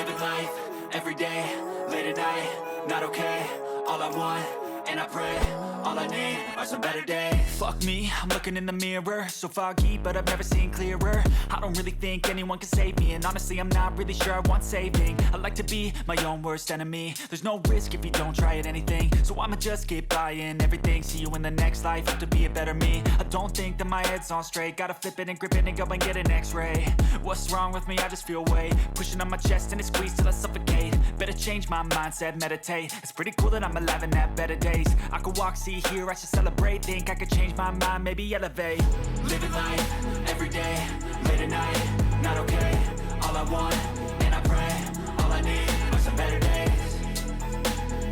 Living life, everyday, late at night, not okay. All I want, and I pray, all I need are some better days. Fuck me, I'm looking in the mirror, so foggy, but I've never seen clearer. I don't really think anyone can save me, and honestly I'm not really sure I want saving. I like to be my own worst enemy. There's no risk if you don't try at anything, so I'ma just keep buying everything. See you in the next life, hope to be a better me. I don't think that my head's on straight, gotta flip it and grip it and go and get an x-ray. What's wrong with me? I just feel weight pushing on my chest and it squeezes till I suffocate. Better change my mindset, meditate. It's pretty cool that I'm alive and have better days. I could walk, see, hear, I should celebrate. Think I could change my mind, maybe elevate. Living life, everyday, late at night, not okay. All I want, and I pray, all I need are some better days.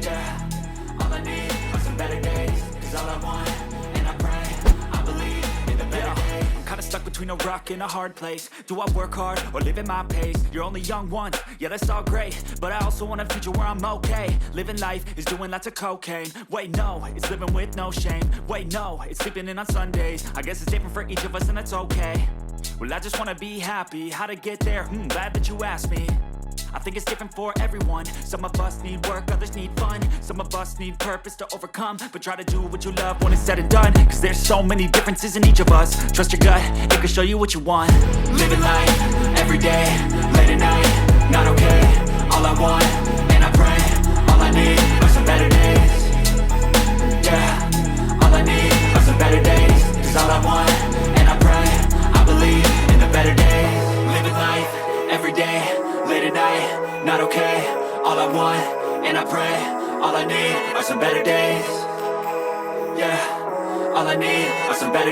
Yeah, all I need are some better days. Cause all I want, and I pray, I believe in the better days. I'm kinda stuck between a rock and a hard place. Do I work hard or live at my pace? You're only young once, yeah that's all great, but I also want a future where I'm okay. Living life is doing lots of cocaine. Wait no, it's living with no shame. Wait no, it's sleeping in on Sundays. I guess it's different for each of us and that's okay. Well I just wanna be happy, how to get there? Glad that you asked me. I think it's different for everyone. Some of us need work, others need fun. Some of us need purpose to overcome. But try to do what you love when it's said and done. Cause there's so many differences in each of us. Trust your gut, it can show you what you want. Living life, everyday, late at night, not okay. All I want, and I pray, all I need are some better days. Yeah, all I need are some better days. Cause all I want, and I pray, I believe in the better days. Living life, everyday, late at night, not okay. All I want, and I pray, all I need are some better days. Yeah, all I need are some better